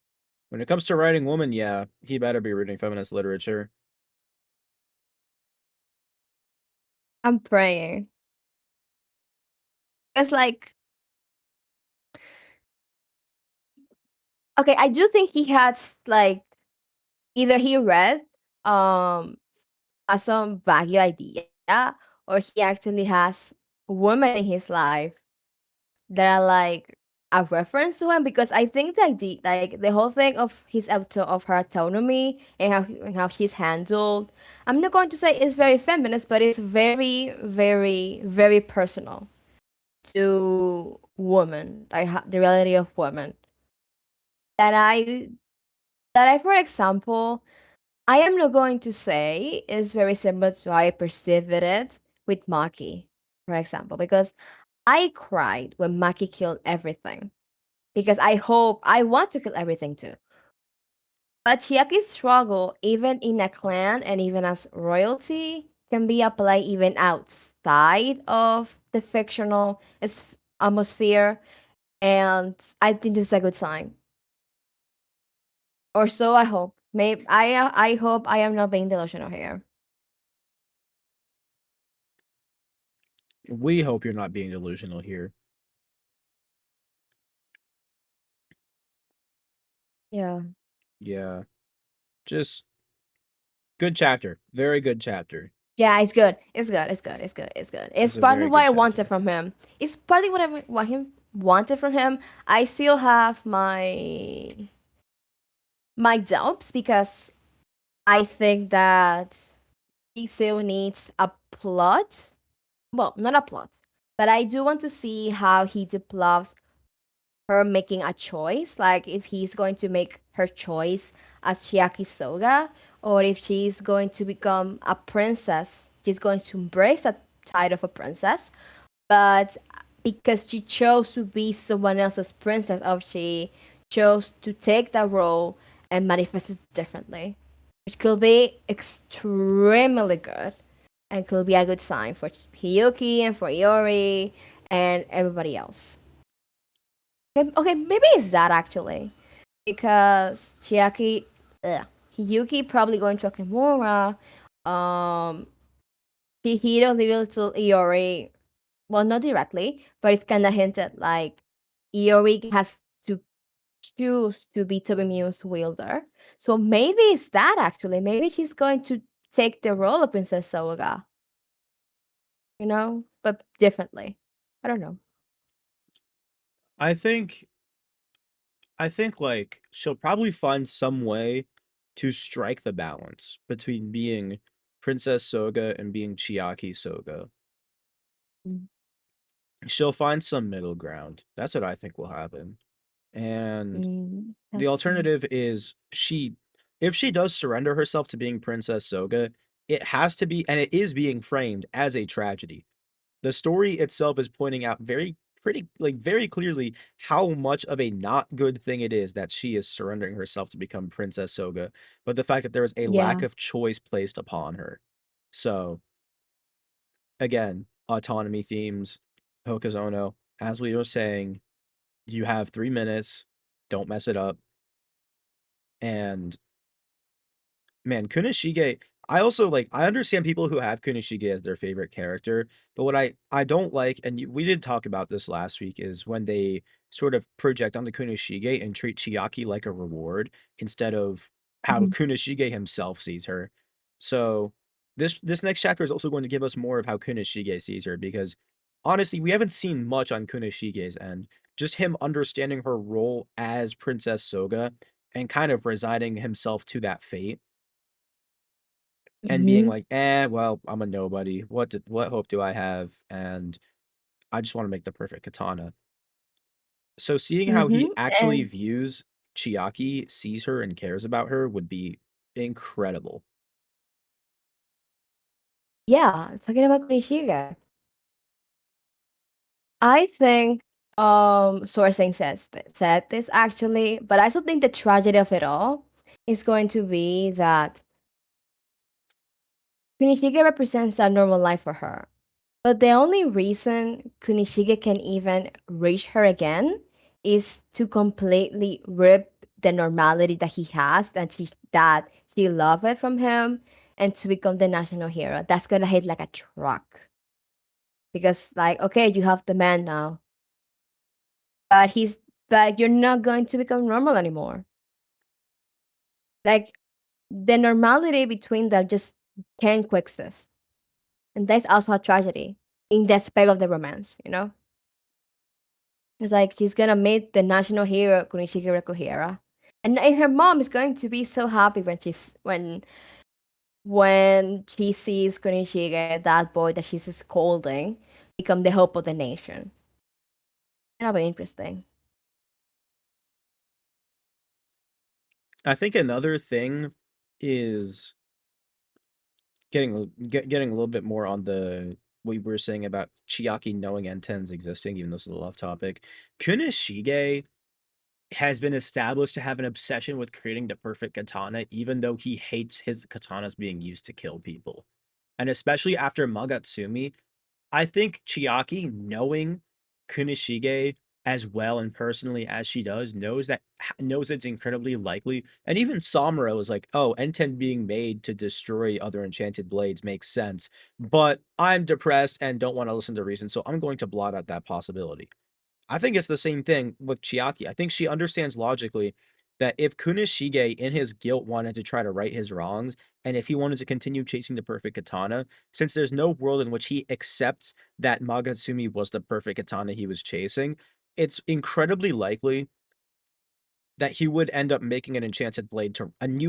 When it comes to writing woman, yeah, he better be reading feminist literature. I'm praying. It's like okay, I do think he had like either he read has some vague idea or he actually has women in his life that are like a reference to him because I think the idea, like the whole thing of of her autonomy and how she's handled. I'm not going to say it's very feminist, but it's very, very, very personal to women, like the reality of women. That I, for example, I am not going to say it's very similar to how I perceived it with Maki, for example, because I cried when Maki killed everything. Because I want to kill everything too. But Chiaki's struggle, even in a clan and even as royalty, can be applied even outside of the fictional atmosphere. And I think this is a good sign. Or so I hope. Maybe I hope I am not being delusional here. We hope you're not being delusional here. Yeah. Yeah. Just good chapter. Very good chapter. Yeah, it's good. It's good. It's good. It's good. It's good. It's It's a partly very what good I wanted chapter. from him. It's partly what him wanted from him. I still have my doubts because I think that he still needs a plot. Well, not a plot, but I do want to see how he develops her making a choice. Like if he's going to make her choice as Chiaki Soga, or if she's going to become a princess. She's going to embrace that title of a princess, but because she chose to be someone else's princess, or she chose to take that role and manifest it differently, which could be extremely good and could be a good sign for Hiyuki and for Iori and everybody else. Okay, okay, maybe it's that actually because Chiaki, Hiyuki probably going to Akimura, um, Chihiro little Iori, well, not directly, but it's kind of hinted like Iori has to choose to be Tobimu's wielder. So maybe it's that actually. Maybe she's going to take the role of Princess Soga, but differently. I don't know. I think like she'll probably find some way to strike the balance between being Princess Soga and being Chiaki Soga. Mm, She'll find some middle ground. That's what I think will happen. And the that's true. alternative is if she does surrender herself to being Princess Soga, it has to be, and it is being framed as a tragedy. The story itself is pointing out very clearly how much of a not good thing it is that she is surrendering herself to become Princess Soga, but the fact that there is a lack Yeah. of choice placed upon her. So again, autonomy themes, Hokazono, as we were saying, you have 3 minutes, don't mess it up. And man, Kunishige, I also like I understand people who have Kunishige as their favorite character, but what I don't like, and we did talk about this last week, is when they sort of project onto Kunishige and treat Chiaki like a reward instead of how Mhm. Kunishige himself sees her. So this next chapter is also going to give us more of how Kunishige sees her because honestly, we haven't seen much on Kunishige's end. Just him understanding her role as Princess Soga and kind of resigning himself to that fate and being Mhm. like, well, I'm a nobody. What hope do I have? And I just want to make the perfect katana. So seeing how he Mhm. actually And views Chiaki, sees her, and cares about her would be incredible. yeah, talking about Konishiga, I think sourcing said this actually, but I also think the tragedy of it all is going to be that Kunishige represents a normal life for her. But the only reason Kunishige can even reach her again is to completely rip the normality that he has that she loved it from him and to become the national hero. That's gonna hit like a truck. Because like, okay, you have the man now. But you're not going to become normal anymore. Like the normality between them just can't coexist. And that's also a tragedy in the aspect of the romance. It's like she's gonna meet the national hero Kunichiki Rekohira. And her mom is going to be so happy when she sees Kunichige, that boy that she's scolding, become the hope of the nation. That'll be interesting. I think another thing is getting a little bit more on the what we were saying about Chiaki knowing N10s existing, even though it's a little off topic. Kunishige has been established to have an obsession with creating the perfect katana, even though he hates his katanas being used to kill people. And especially after Magatsumi, I think Chiaki, knowing Kunishige as well and personally as she does, knows it's incredibly likely. And even Samuro is like, oh, N10 being made to destroy other enchanted blades makes sense. But I'm depressed and don't want to listen to reason, so I'm going to blot out that possibility. I think it's the same thing with Chiaki. I think she understands logically that if Kunishige, in his guilt, wanted to try to right his wrongs, and if he wanted to continue chasing the perfect katana, since there's no world in which he accepts that Magatsumi was the perfect katana he was chasing, it's incredibly likely that he would end up making a new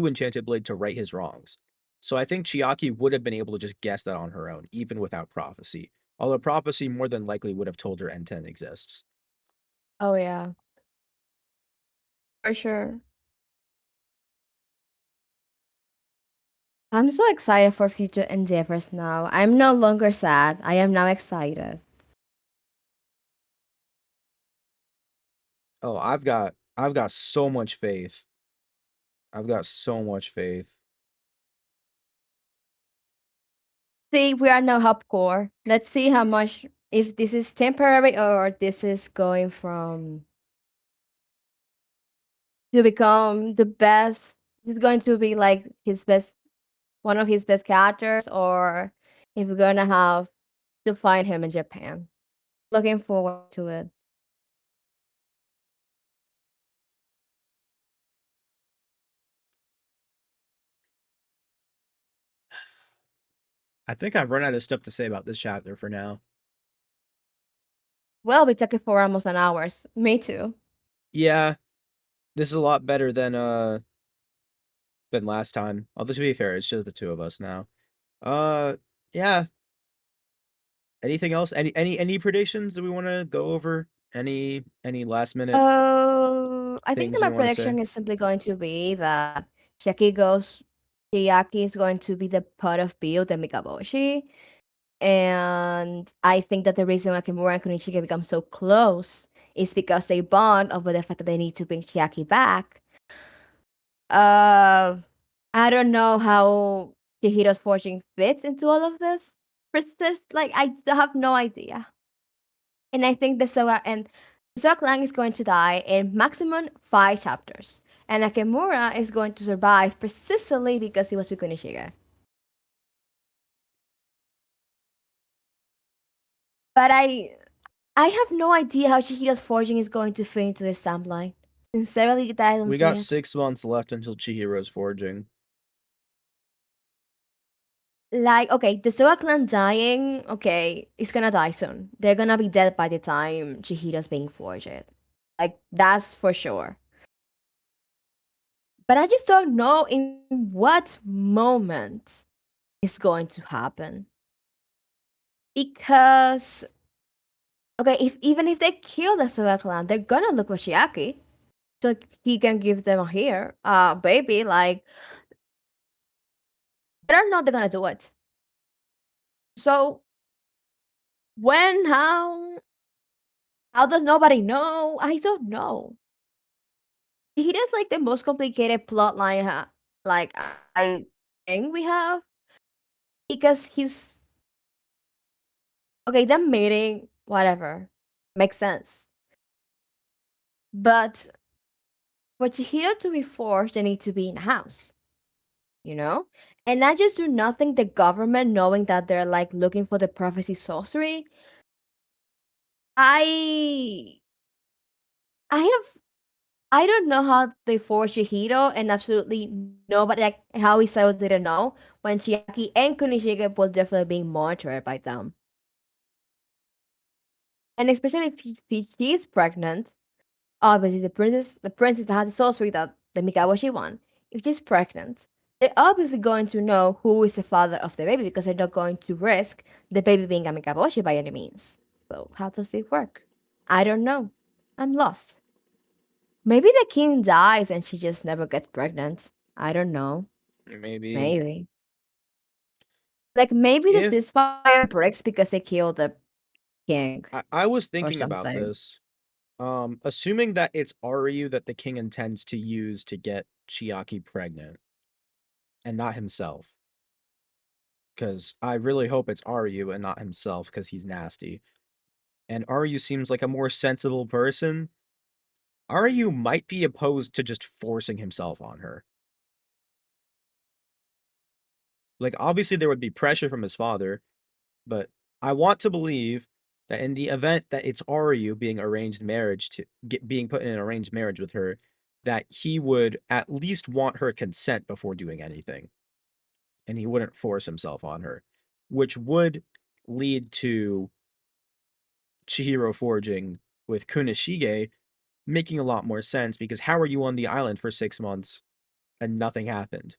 enchanted blade to right his wrongs. So I think Chiaki would have been able to just guess that on her own, even without prophecy. Although prophecy more than likely would have told her N10 exists. Oh yeah, for sure. I'm so excited for future endeavors now. I'm no longer sad. I am now excited. Oh, I've got so much faith. I've got so much faith. See, we are now hardcore. Let's see how much if this is temporary or this is going from to become the best. He's going to be like his best, one of his best characters, or if we're gonna have to find him in Japan. Looking forward to it. I think I've run out of stuff to say about this chapter for now. Well, we took it for almost an hour. Me too. Yeah, this is a lot better than last time. Although to be fair, it's just the two of us now. Uh yeah. Anything else? Any predictions that we want to go over? Any last minute I think that things my we want to say? prediction is simply going to be that Chiaki goes. Chiaki is going to be the pot of build and Mikaboshi. And I think that the reason why Kimura and Kunichika become so close is because they bond over the fact that they need to bring Chiaki back. Uh, I don't know how Chihiro's forging fits into all of this. Princess, like I have no idea. And I think the Soga clan is going to die in maximum 5 chapters. And Nakimura is going to survive precisely because he was with Kunishiga. But I have no idea how Chihiro's forging is going to fit into this timeline. Sincerely, that I don't We see got it. 6 months left until Chihiro's forging. Like, okay, the Soga clan dying, okay, it's gonna die soon. They're gonna be dead by the time Chihiro's being forged. Like, that's for sure. But I just don't know in what moment it's going to happen. Because, okay, if even if they kill the Soga clan, they're gonna look for Chiaki. So he can give them a here, baby, like, whether or not they're gonna do it. So when, how does nobody know? I don't know. He does like the most complicated plot line, like I think we have because he's okay. Them meeting, whatever, makes sense. But for Chihiro to be forced, they need to be in a house, you know, and not just do nothing. The government knowing that they're like looking for the prophecy sorcery. I I have I don't know how they forced Shihiro and absolutely nobody, like how Isao didn't know when Chiaki and Kunishige was definitely being monitored by them. And especially if she is pregnant, obviously the princess that has the sorcery that the Mikawashi won, if she's pregnant, they're obviously going to know who is the father of the baby because they're not going to risk the baby being a Mikawashi by any means. So how does it work? I don't know. I'm lost. Maybe the king dies and she just never gets pregnant. I don't know. Maybe Maybe. Like maybe the if ceasefire breaks because they killed the king I was or thinking about something. this, assuming that it's Aryu that the king intends to use to get Chiaki pregnant and not himself, because I really hope it's Aryu and not himself because he's nasty. And Aryu seems like a more sensible person. Aryu might be opposed to just forcing himself on her. Like, obviously, there would be pressure from his father, but I want to believe that in the event that it's Aryu being put in an arranged marriage with her, that he would at least want her consent before doing anything, and he wouldn't force himself on her, which would lead to Chihiro forging with Kunishige making a lot more sense because how are you on the island for 6 months and nothing happened?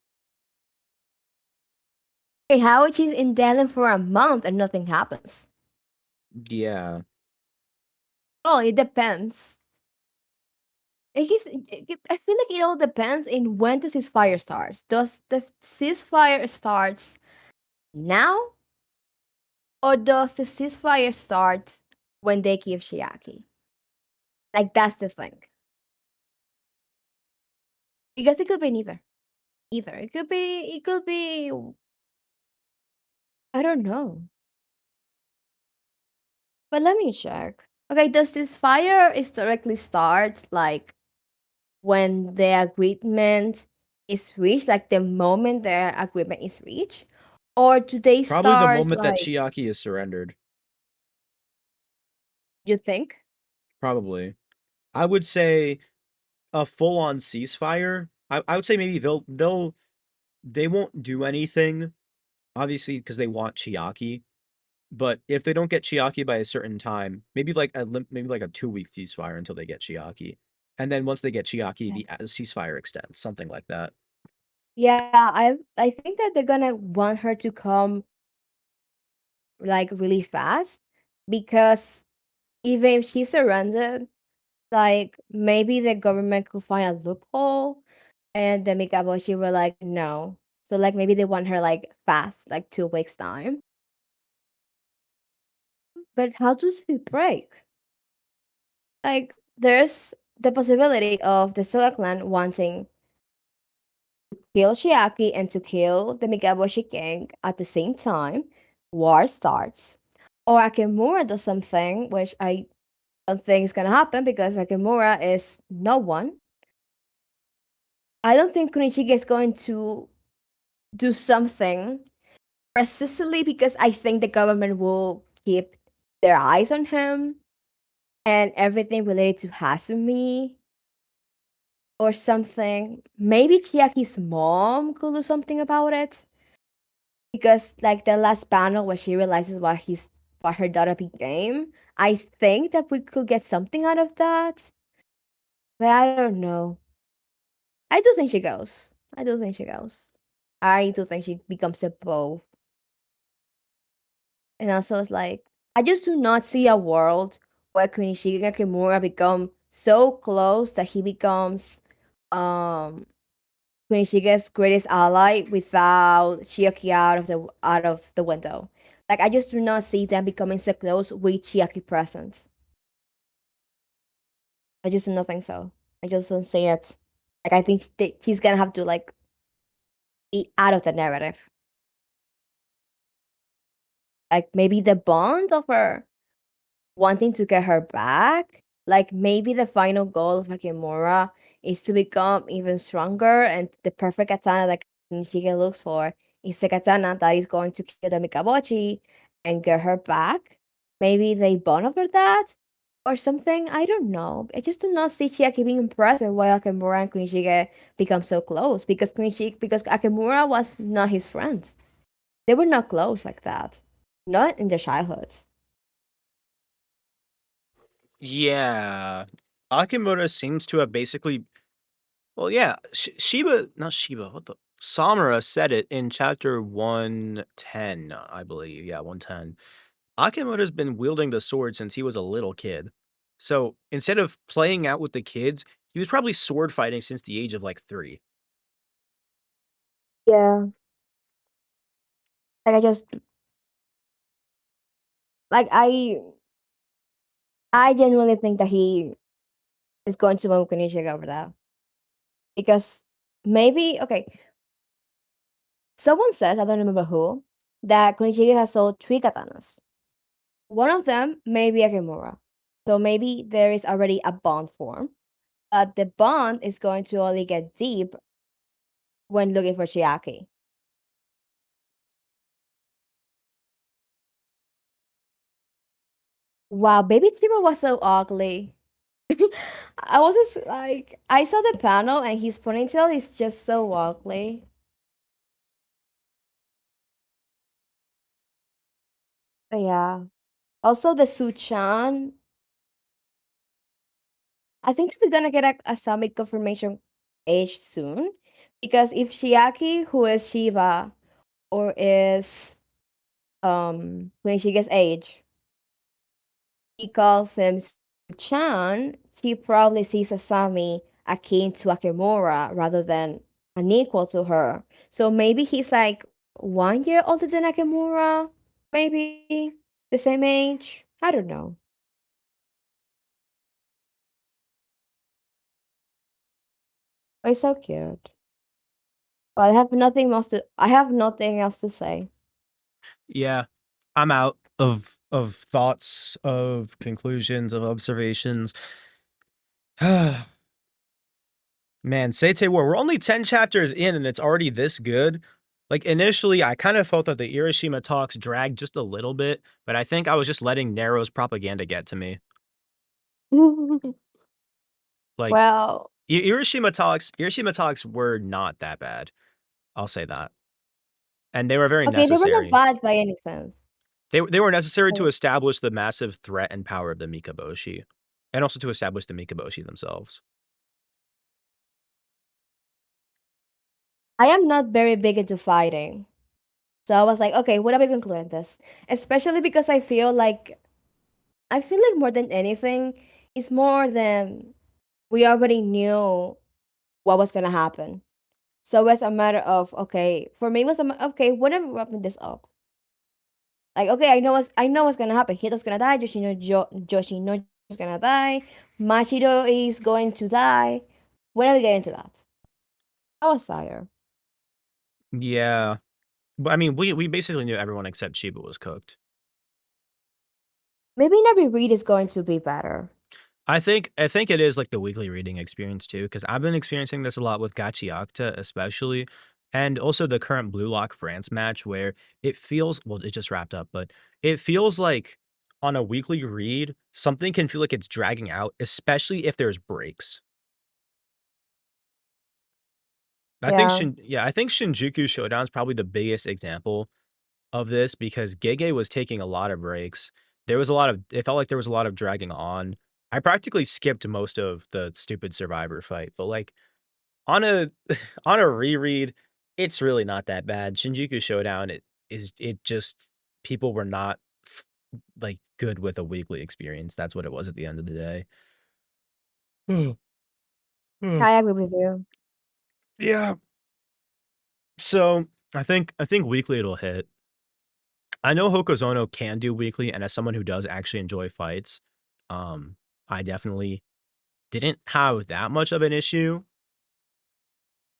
Hey, how is she in Delhi for a month and nothing happens? Yeah, Oh, it depends. I feel like it all depends in when the ceasefire starts. Does the ceasefire starts now, or does the ceasefire start when they give Chiaki? Like that's the thing. Because it could be neither. Either it could be. I don't know. But let me check. Okay, does this fire historically start like when the agreement is reached, like the moment the agreement is reached? Or do they probably the start moment that like Chiaki is surrendered. you think? Probably. I would say a full-on ceasefire. I would say maybe they won't do anything, obviously, because they want Chiaki. But if they don't get Chiaki by a certain time, maybe like a 2 week ceasefire until they get Chiaki, and then once they get Chiaki, Yeah. the ceasefire extends, something like that. Yeah, I think that they're gonna want her to come like really fast because even if she surrendered, like maybe the government could find a loophole and the Mikaboshi were like, no. So like maybe they want her like fast, like 2 weeks time. But how does it break? Like there's the possibility of the Soga clan wanting to kill Chiaki and to kill the Mikaboshi gang at the same time. War starts. Or Akimura does something which I don't think is gonna happen because Akimura is no one. I don't think Kunichiki is going to do something precisely because I think the government will keep their eyes on him and everything related to Hasumi or something. Maybe Chiaki's mom could do something about it because, like the last panel where she realizes what her daughter became, I think that we could get something out of that. But I don't know. I do think she goes. I do think she goes. I do think she becomes a bow. And also, it's like I just do not see a world where Kunishige and Kimura become so close that he becomes um Kunishige's greatest ally without Chiaki out of the window. Like I just do not see them becoming so close with Chiaki present. I just do not think so. I just don't see it. Like I think that she's gonna have to like be out of the narrative. Like maybe the bond of her wanting to get her back. Like maybe the final goal of Hakimura is to become even stronger, and the perfect katana that Nishige looks for is the katana that is going to kill the Mikabochi and get her back. Maybe they bond over that or something. I don't know. I just do not see Chiaki being impressive while Akimura and Kunishige become so close because Akimura was not his friend. They were not close like that. Not in their childhoods. Yeah. Akimoto seems to have basically well, yeah, Shiba not Shiba, what the Samura said it in chapter 110, I believe. Yeah, 110. Akimoto's been wielding the sword since he was a little kid. So, instead of playing out with the kids, he was probably sword fighting since the age of, like, 3. Yeah. Like I just like I genuinely think that he is going to win Koenigsegg over that. Because maybe okay, someone says, I don't remember who, that Koenigsegg has sold 3 katanas. One of them may be a Kimura. So maybe there is already a bond formed. But the bond is going to only get deep when looking for Chiaki. Wow, baby Chiba was so ugly. I was just like, I saw the panel and his ponytail is just so ugly. Yeah. Also, the Suchan. I think we're gonna get a summit confirmation age soon. Because if Chiaki, who is Shiva, or is when she gets age, he calls him Chan, she probably sees Asami akin to Akimura rather than an equal to her. So maybe he's like 1 year older than Akimura, maybe the same age. I don't know. But it's so cute. Well, I have nothing else to say. Yeah, I'm out of thoughts, of conclusions, of observations. Man, Seite War, we're only 10 chapters in and it's already this good. Like initially, I kind of felt that the Irishima talks dragged just a little bit, but I think I was just letting Nero's propaganda get to me. Like Well, Irishima talks were not that bad. I'll say that. And they were very okay, they were not necessary. bad by any sense. They were necessary to Oh. establish the massive threat and power of the Mikaboshi, and also to establish the Mikaboshi themselves. I am not very big into fighting. So I was like, okay, what are we concluding this? Especially because I feel like more than anything, it's more than we already knew what was gonna happen. So it's a matter of okay, for me it was okay, when are we wrapping this up? Like okay, I know what's gonna happen. Hito's gonna die, Yoshino's gonna die, Machiro is going to die. When are we getting to that? I was tired. Yeah, but I mean, we basically knew everyone except Shiba was cooked. Maybe every read is going to be better. I think it is like the weekly reading experience too, because I've been experiencing this a lot with Gachiakta especially, and also the current Blue Lock France match where it feels well, it just wrapped up, but it feels like on a weekly read, something can feel like it's dragging out, especially if there's breaks. Yeah. I think Shinjuku Showdown is probably the biggest example of this because Gege was taking a lot of breaks. There was a lot of it felt like there was a lot of dragging on. I practically skipped most of the stupid survivor fight, but like on a on a reread, it's really not that bad. Shinjuku Showdown it just people were not like good with a weekly experience. That's what it was at the end of the day. I agree with you. Yeah. So I think weekly it'll hit. I know Hokozono can do weekly, and as someone who does actually enjoy fights, um, I definitely didn't have that much of an issue.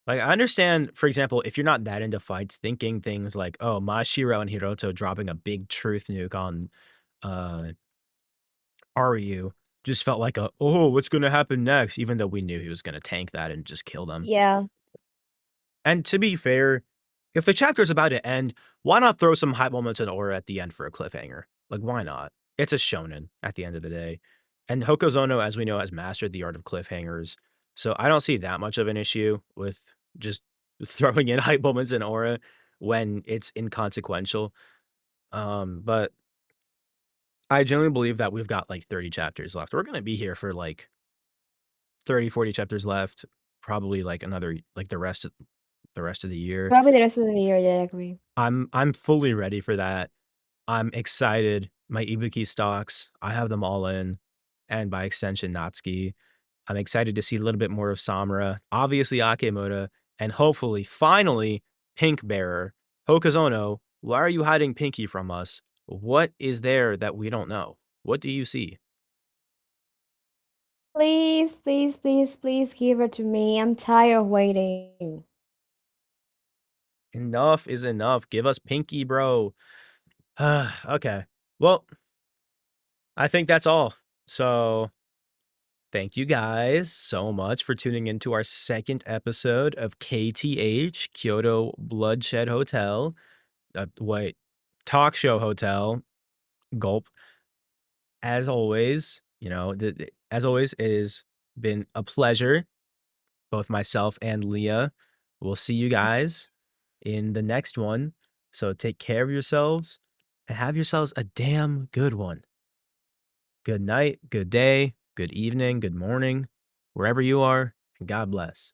Like, I understand, for example, if you're not that into fights, thinking things like, oh, Mashiro and Hiroto dropping a big truth nuke on uh Aryu just felt like a, oh, what's gonna happen next? Even though we knew he was gonna tank that and just kill them. Yeah. And to be fair, if the chapter's about to end, why not throw some high moments in aura at the end for a cliffhanger? Like, why not? It's a shonen at the end of the day. And Hokozono, as we know, has mastered the art of cliffhangers. So I don't see that much of an issue with just throwing in hype moments in aura when it's inconsequential. But I genuinely believe that we've got like 30 chapters left. We're going to be here for like 30, 40 chapters left, probably like another, like the rest of the year. Probably the rest of the year, yeah, I agree. I'm fully ready for that. I'm excited. My Ibuki stocks, I have them all in, and by extension, Natsuki. I'm excited to see a little bit more of Samura, obviously Akemura, and hopefully, finally, Pink Bearer. Hokazono, why are you hiding Pinky from us? What is there that we don't know? What do you see? Please, please, please, please give her to me. I'm tired of waiting. Enough is enough. Give us Pinky, bro. Okay. Well, I think that's all. So, thank you guys so much for tuning into our second episode of KTH, Kyoto Bloodshed Hotel. Wait, Talk Show Hotel. Gulp. As always, as always, it has been a pleasure, both myself and Leah. We'll see you Yes. guys in the next one. So take care of yourselves and have yourselves a damn good one. Good night, good day, good evening, good morning, wherever you are, and God bless.